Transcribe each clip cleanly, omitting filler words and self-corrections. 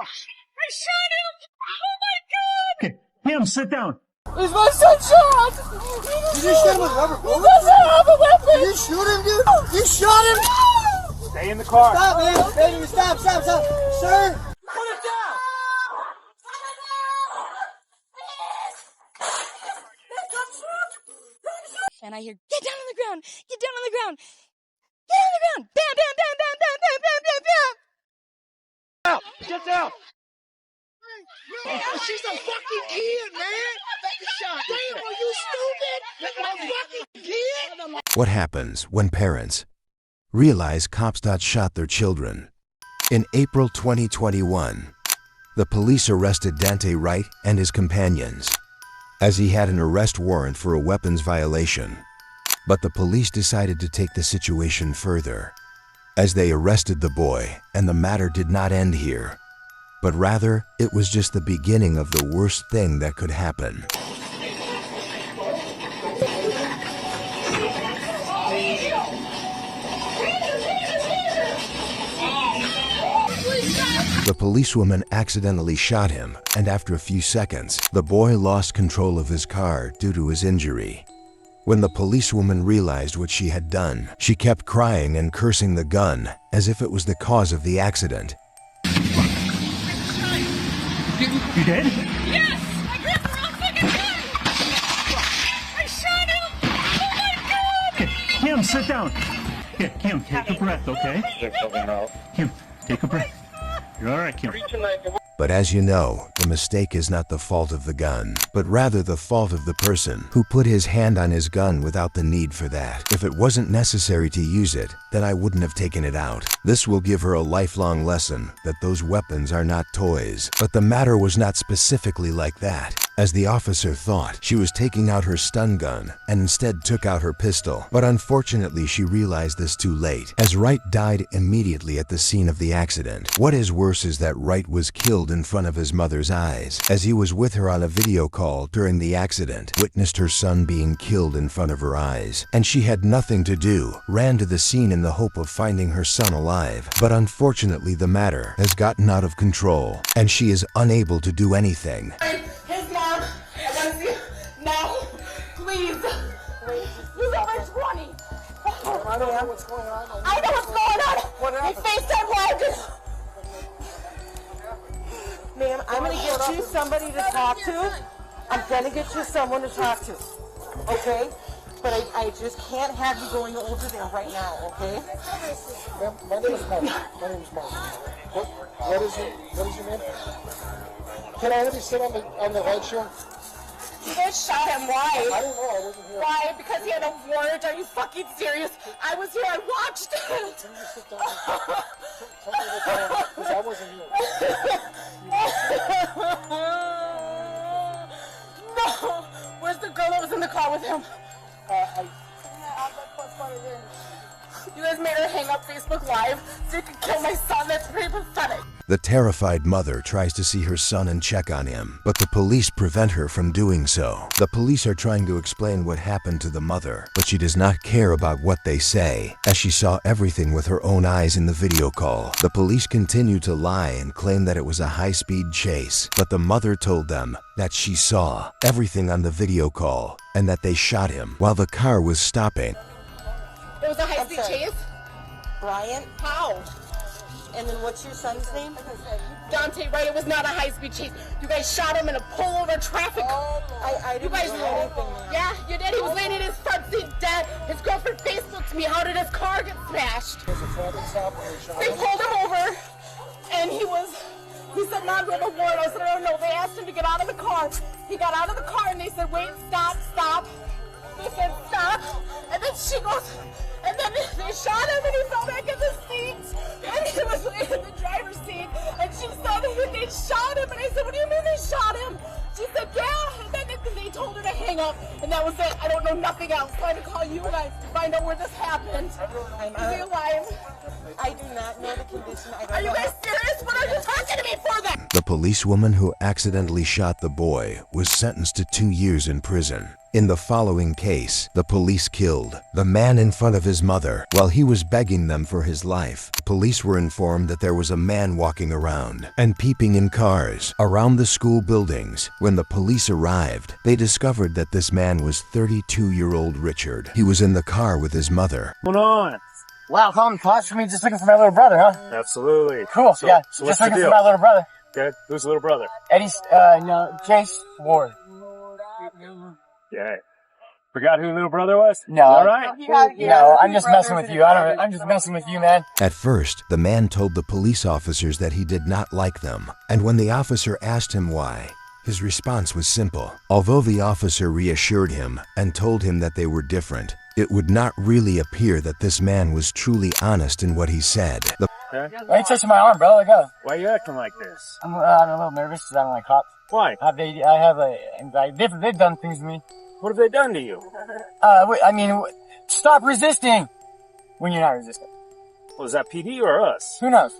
I shot him! Oh my God! Okay, Pam, sit down. Is my son shot? Did you shoot him with rubber bullets? He doesn't have a weapon! Did you shoot him, dude? You shot him? Stay in the car. Stop, man. Baby, stop. Sir. Put it down! And I hear, get down on the ground! Get down on the ground! Get on the ground! Bam, bam, bam, bam, bam, bam, bam, bam, bam! Out! Get down! Damn, she's a fucking kid, man. Damn, are you stupid? That's a fucking kid. What happens when parents realize cops shot their children? In April 2021, the police arrested Daunte Wright and his companions, as he had an arrest warrant for a weapons violation. But the police decided to take the situation further, as they arrested the boy, and the matter did not end here, but rather it was just the beginning of the worst thing that could happen. The policewoman accidentally shot him, and after a few seconds, the boy lost control of his car due to his injury. When the policewoman realized what she had done, she kept crying and cursing the gun as if it was the cause of the accident. You did? Yes! I grabbed the wrong fucking gun! I shot him! Oh my God! Okay, Kim, sit down. Yeah, Kim, take a breath, okay? Kim, take a breath. You're all right, Kim. But as you know, the mistake is not the fault of the gun, but rather the fault of the person who put his hand on his gun without the need for that. If it wasn't necessary to use it, then I wouldn't have taken it out. This will give her a lifelong lesson that those weapons are not toys. But the matter was not specifically like that, as the officer thought she was taking out her stun gun and instead took out her pistol. But unfortunately, she realized this too late, as Wright died immediately at the scene of the accident. What is worse is that Wright was killed in front of his mother's eyes, as he was with her on a video call during the accident, witnessed her son being killed in front of her eyes, and she had nothing to do, ran to the scene in the hope of finding her son alive. But unfortunately, the matter has gotten out of control, and she is unable to do anything. His mom, I want to see now, please. He's over 20. I don't know what's going on. I know what's going on. What happened? He FaceTime live. Ma'am, I'm going to get you somebody to talk to. I'm going to get you someone to talk to. Okay? But I just can't have you going over there right now, okay? Ma'am, my name is Mark. What is your name? Can I have you sit on the right show? You guys shot him. Why? I don't know. I wasn't here. Why? Because he had a warrant? Are you fucking serious? I was here. I watched it. Can you sit down? Tell me what's going on, because I wasn't here. No! Where's the girl that was in the car with him? You guys made her hang up Facebook Live so you could kill my son. That's pretty pathetic. The terrified mother tries to see her son and check on him, but the police prevent her from doing so. The police are trying to explain what happened to the mother, but she does not care about what they say, as she saw everything with her own eyes in the video call. The police continue to lie and claim that it was a high-speed chase, but the mother told them that she saw everything on the video call and that they shot him while the car was stopping. It was a high-speed chase? Brian? How? And then what's your son's name? Daunte Wright, it was not a high-speed chase. You guys shot him in a pullover traffic. I You didn't guys do know. anything. Yeah, you did. He was laying in his front seat dead. His girlfriend Facebooked me. How did his car get smashed? It was a traffic stop where they shot They him. pulled him over, and he said, Mom, we have a warrant. I said, I don't know. They asked him to get out of the car. He got out of the car, and they said, wait, stop. They said, stop. And then she goes, and then they shot him, and he fell back in the seat. And he was in the driver's seat, and she said they shot him. And I said, what do you mean they shot him? She said, yeah. And then they told her to hang up, and that was it. I don't know nothing else. So I had to call you guys to find out where this happened. Is he alive? I do not know the condition. I don't Are you know. guys serious? What are you talking to me for then? The policewoman who accidentally shot the boy was sentenced to 2 years in prison. In the following case, the police killed the man in front of his mother while he was begging them for his life. Police were informed that there was a man walking around and peeping in cars around the school buildings. When the police arrived, they discovered that this man was 32-year-old Richard. He was in the car with his mother. What's going on? Wow, calling cops for me, just looking for my little brother, huh? Absolutely. Cool, So yeah. what's Just the looking deal? for my little brother. Okay, who's the little brother? Eddie's, Chase Ward. Yeah. Forgot who the little brother was? No. All right. No, I'm just messing with you. I'm just messing with you, man. At first, the man told the police officers that he did not like them, and when the officer asked him why, his response was simple. Although the officer reassured him and told him that they were different, it would not really appear that this man was truly honest in what he said. Okay. Why are you touching my arm, bro? Let go. Why are you acting like this? I'm a little nervous because I don't like cops. Why? I have anxiety. They've done things to me. What have they done to you? Stop resisting when you're not resisting. Was that PD or us? Who knows?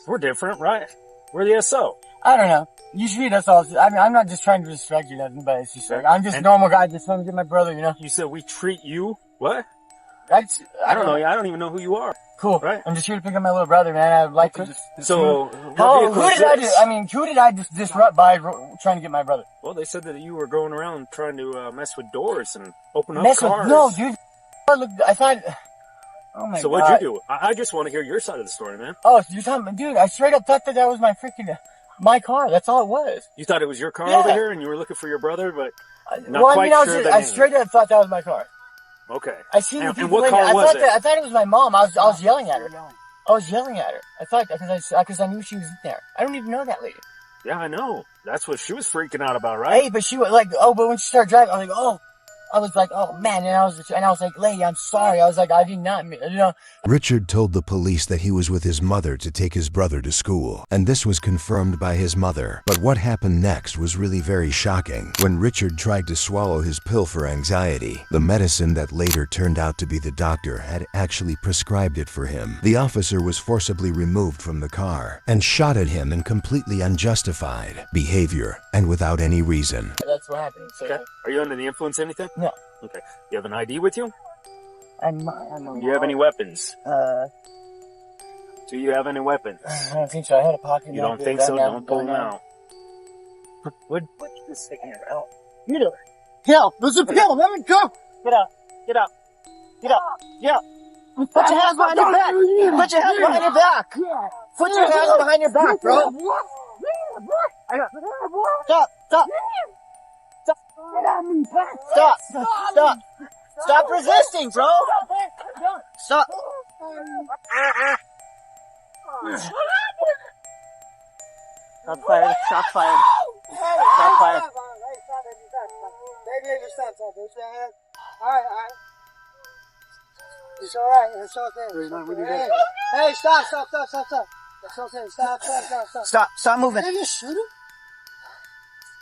We're different, right? We're the SO. I don't know. You treat us all. I mean, I'm not just trying to distract you, nothing, but it's just like, I'm just a normal guy, just trying to get my brother, you know? You said we treat you? What? I don't know. I don't even know who you are. Cool. Right. I'm just here to pick up my little brother, man. I'd like to just... So, who did I just disrupt by trying to get my brother? Well, they said that you were going around trying to mess with doors and open up cars. No, dude. Look, I thought... Oh my God. So what'd you do? I just want to hear your side of the story, man. Oh, you're talking... Dude, I straight up thought that was my freaking... My car. That's all it was. You thought it was your car Yeah. over here and you were looking for your brother, but not well, quite I mean, sure that I straight up thought that was my car. Okay. I seen the And people what later. car was it? I thought it was my mom. I was yelling at her. I was yelling at her. I thought because I knew she was in there. I don't even know that lady. Yeah, I know. That's what she was freaking out about, right? Hey, but she was like, but when she started driving, I was like, oh man, and I was like, lady, I'm sorry. I was like, I did not, you know. Richard told the police that he was with his mother to take his brother to school, and this was confirmed by his mother. But what happened next was really very shocking. When Richard tried to swallow his pill for anxiety, the medicine that later turned out to be the doctor had actually prescribed it for him. The officer was forcibly removed from the car and shot at him in completely unjustified behavior and without any reason. That's what happened. So, Okay. Are you under the influence of anything? No. Okay. You have an ID with you? I'm Do you have any weapons? Do you have any weapons? I don't think so. I had a pocket. You don't think so? Don't pull them out. What? Put this thing here out. Get up. Pill. There's a pill. Let me go. Get up. Get up. Get up. Get up. Put your hands behind your back. Put your hands behind your back. Put your hands behind your back, bro. Stop. Stop. Stop. Stop. Stop resisting, bro. Stop. Stop firing. Stop firing. Stop firing. Maybe just stop. Alright. It's alright. It's okay. Hey, stop. It's okay. Stop. Stop moving. Did you shoot him?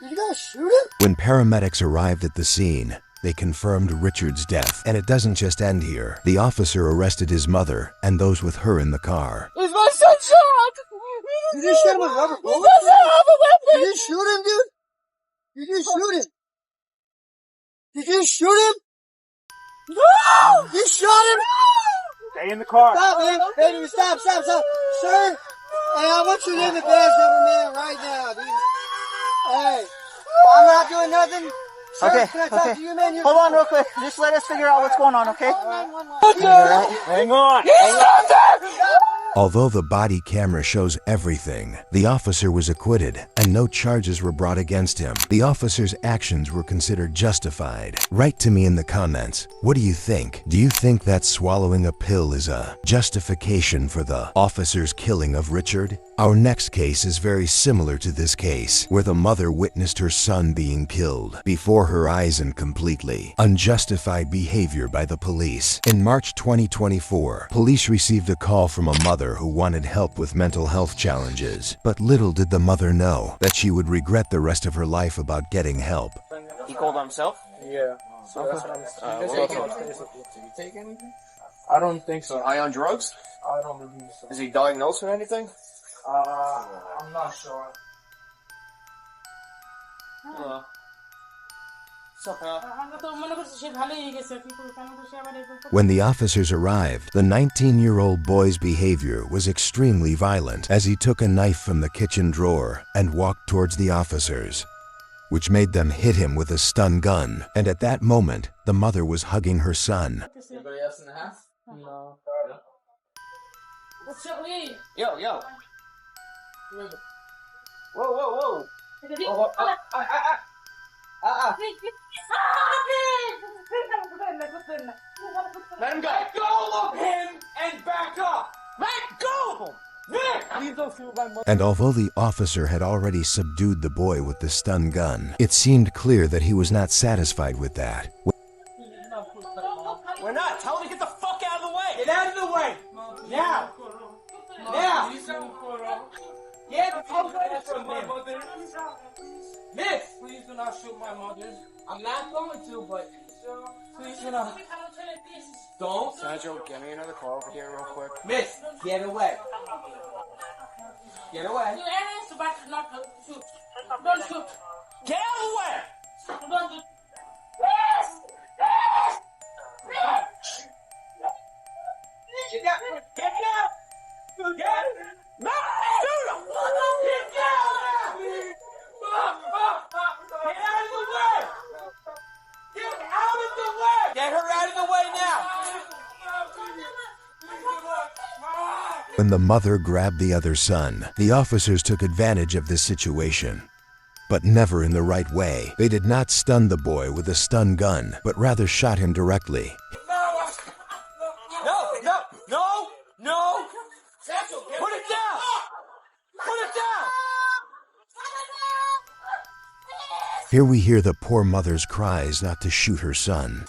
Did you guys shoot him? When paramedics arrived at the scene, they confirmed Richard's death. And it doesn't just end here. The officer arrested his mother and those with her in the car. Is my son shot? Did you shoot him with rubber He bullets? doesn't have a weapon. Did you shoot him, dude? Did you shoot him? Did you shoot him? No! You shot him? Stay in the car. Stop, man. Hey, dude, stop. Sir, hey, I want you in the best ever, man, right now, dude. Hey, I'm not doing nothing. Sir, Okay, can I talk okay. to you, man? Hold on real quick. Just let us figure out what's going on, okay? Hang on. Although the body camera shows everything, the officer was acquitted and no charges were brought against him. The officer's actions were considered justified. Write to me in the comments. What do you think? Do you think that swallowing a pill is a justification for the officer's killing of Richard? Our next case is very similar to this case, where the mother witnessed her son being killed before her eyes and completely unjustified behavior by the police. In March 2024, police received a call from a mother who wanted help with mental health challenges. But little did the mother know that she would regret the rest of her life about getting help. He called on himself? Yeah. So that's what Did he take anything? I don't think so. High on drugs? I don't believe so. Is he diagnosed with anything? I'm not sure. When the officers arrived, the 19-year-old boy's behavior was extremely violent as he took a knife from the kitchen drawer and walked towards the officers, which made them hit him with a stun gun. And at that moment, the mother was hugging her son. Anybody else in the house? No. Yo, yo. Whoa, whoa, whoa. Let him go. Let go of him and back up. Let go of him. Please don't shoot my mother. And although the officer had already subdued the boy with the stun gun, it seemed clear that he was not satisfied with that. We're not. Tell him to get the fuck out of the way. Get out of the way. Now. Now. Yeah, I'll get it from him. Miss. Please do not shoot my mother. I'm not going to, but please do not. Don't. Nigel, get me another car over here real quick. Miss, get away. Get away. Don't shoot. Get out of the way. Get down. Get down. Get down. No! Shoot him! Get down! Get out of the way! Get out of the way! Get her out of the way now! When the mother grabbed the other son, the officers took advantage of this situation. But never in the right way. They did not stun the boy with a stun gun, but rather shot him directly. No! Put it down! Put it down! Here we hear the poor mother's cries not to shoot her son.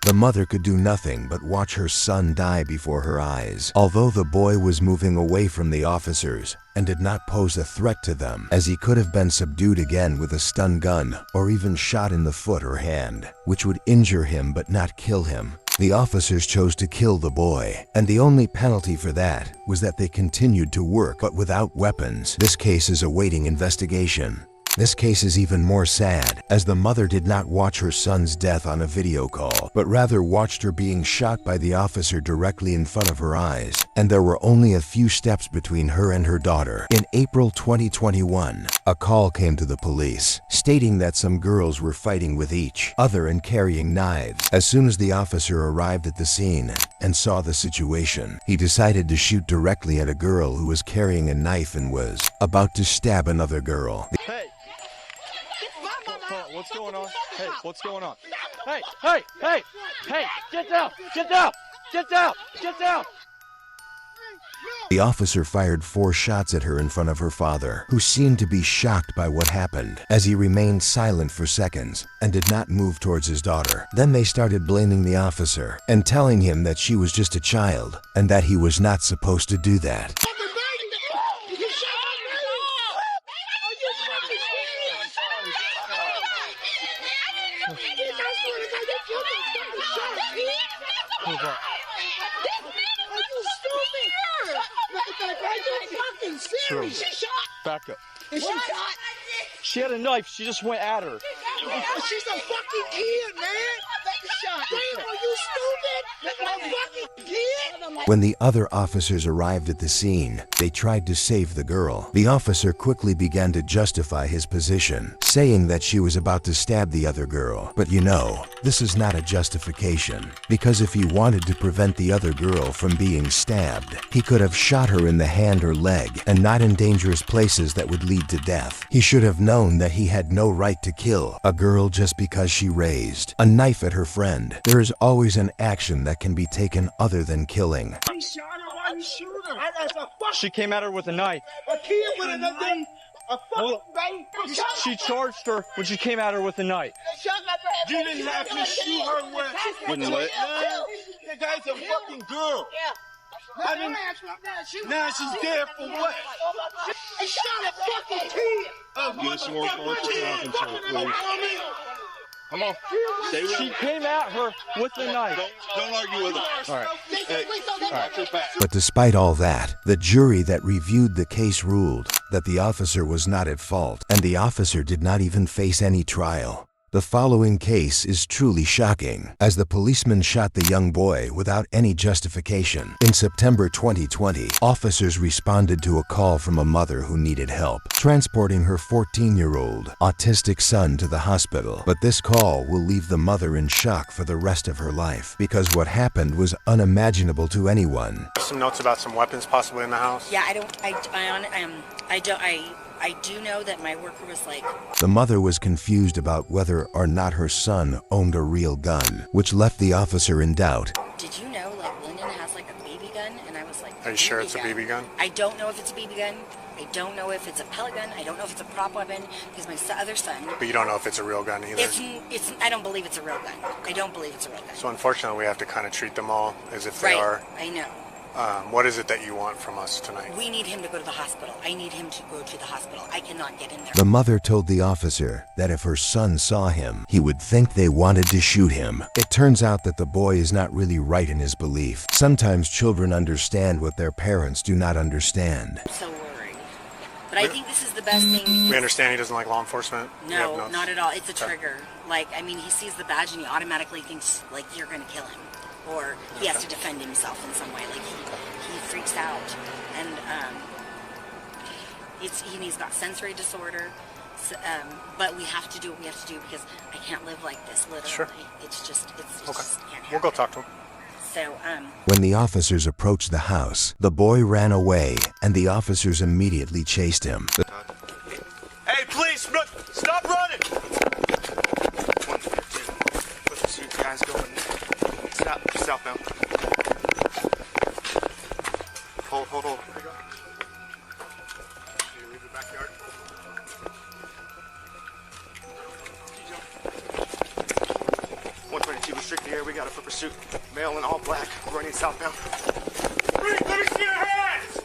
The mother could do nothing but watch her son die before her eyes, although the boy was moving away from the officers and did not pose a threat to them, as he could have been subdued again with a stun gun or even shot in the foot or hand, which would injure him but not kill him. The officers chose to kill the boy, and the only penalty for that was that they continued to work but without weapons. This case is awaiting investigation. This case is even more sad, as the mother did not watch her son's death on a video call, but rather watched her being shot by the officer directly in front of her eyes, and there were only a few steps between her and her daughter. In April 2021, a call came to the police, stating that some girls were fighting with each other and carrying knives. As soon as the officer arrived at the scene and saw the situation, he decided to shoot directly at a girl who was carrying a knife and was about to stab another girl. Hey! What's going on? Hey, what's going on? Hey! Get down! Get down! Get down! Get down! The officer fired 4 shots at her in front of her father, who seemed to be shocked by what happened, as he remained silent for seconds and did not move towards his daughter. Then they started blaming the officer and telling him that she was just a child and that he was not supposed to do that. Sure. Back up. Is she shot? She had a knife. She just went at her. She's a fucking kid, man. Damn, are you stupid? A fucking kid? When the other officers arrived at the scene, they tried to save the girl. The officer quickly began to justify his position, saying that she was about to stab the other girl. But you know, this is not a justification, because if he wanted to prevent the other girl from being stabbed, he could have shot her in the hand or leg, and not in dangerous places that would lead to death. He should have known that he had no right to kill a girl just because she raised a knife at her friend. There is always an action that can be taken other than killing. He shot her. Why you shoot her? She came at her with a knife. A kid with a knife. A fucking baby. She charged her when she came at her with a knife. You didn't have to shoot her with. Wouldn't let. The guy's a fucking girl. I mean, now she's dead for what? He shot a fucking kid. Get some more please. Come on. Stay with she came at her with the knife. Don't argue with her. All right. Hey, all right. But despite all that, the jury that reviewed the case ruled that the officer was not at fault, and the officer did not even face any trial. The following case is truly shocking, as the policeman shot the young boy without any justification. In September 2020, officers responded to a call from a mother who needed help, transporting her 14-year-old autistic son to the hospital. But this call will leave the mother in shock for the rest of her life, because what happened was unimaginable to anyone. Some notes about some weapons possibly in the house? Yeah, I do know that my worker was like... The mother was confused about whether or not her son owned a real gun, which left the officer in doubt. Did you know, like, Lyndon has, like, a BB gun? And I was like... Are you sure it's a BB gun? I don't know if it's a BB gun. I don't know if it's a pellet gun. I don't know if it's a prop weapon, because my other son... But you don't know if it's a real gun either? I don't believe it's a real gun. I don't believe it's a real gun. So unfortunately, we have to kind of treat them all as if they are. I know. What is it that you want from us tonight? We need him to go to the hospital. I need him to go to the hospital. I cannot get in there. The mother told the officer that if her son saw him, he would think they wanted to shoot him. It turns out that the boy is not really right in his belief. Sometimes children understand what their parents do not understand. I'm so worried. But I think this is the best thing. We understand he doesn't like law enforcement? No, not at all. It's a trigger. Like, I mean, he sees the badge and he automatically thinks, like, you're going to kill him. Or he has to defend himself in some way. Like, he freaks out. And he's got sensory disorder. So, but we have to do what we have to do because I can't live like this, literally. Sure. It's just can't happen. We'll go talk to him. So, When the officers approached the house, the boy ran away, and the officers immediately chased him. Hey, please, stop running! 1, 2, put the suit guys going. Stop, southbound. Hold. There you go. Can you leave the backyard? 122 restricted area. We got a foot pursuit. Male in all black, running southbound. Let me see your hands!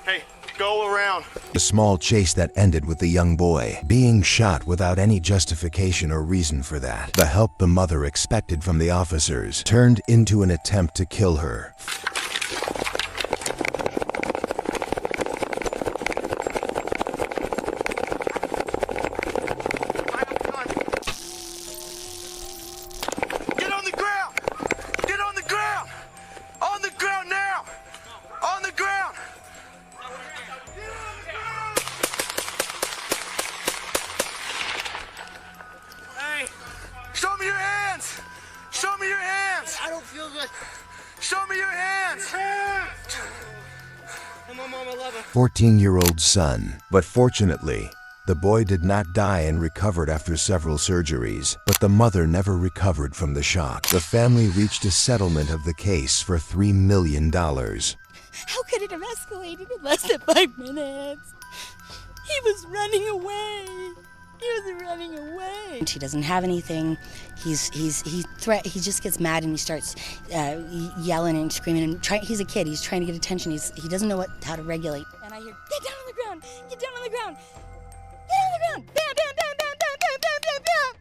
Hey, go around. A small chase that ended with the young boy being shot without any justification or reason for that. The help the mother expected from the officers turned into an attempt to kill her. Get on the ground! Get on the ground! On the ground now! On the ground! Hey! Show me your hands! Show me your hands! I don't feel good. Show me your hands! I'm on Mama 11. 14-year-old son. But fortunately, the boy did not die and recovered after several surgeries, but the mother never recovered from the shock. The family reached a settlement of the case for $3 million. How could it have escalated in less than 5 minutes? He was running away. he doesn't have anything. He just gets mad and he starts yelling and screaming and he's a kid. He's trying to get attention. He doesn't know how to regulate. And I hear, get down on the ground. Get down on the ground. Get on the ground. Bam, bam, bam, bam, bam, bam, bam, bam, bam.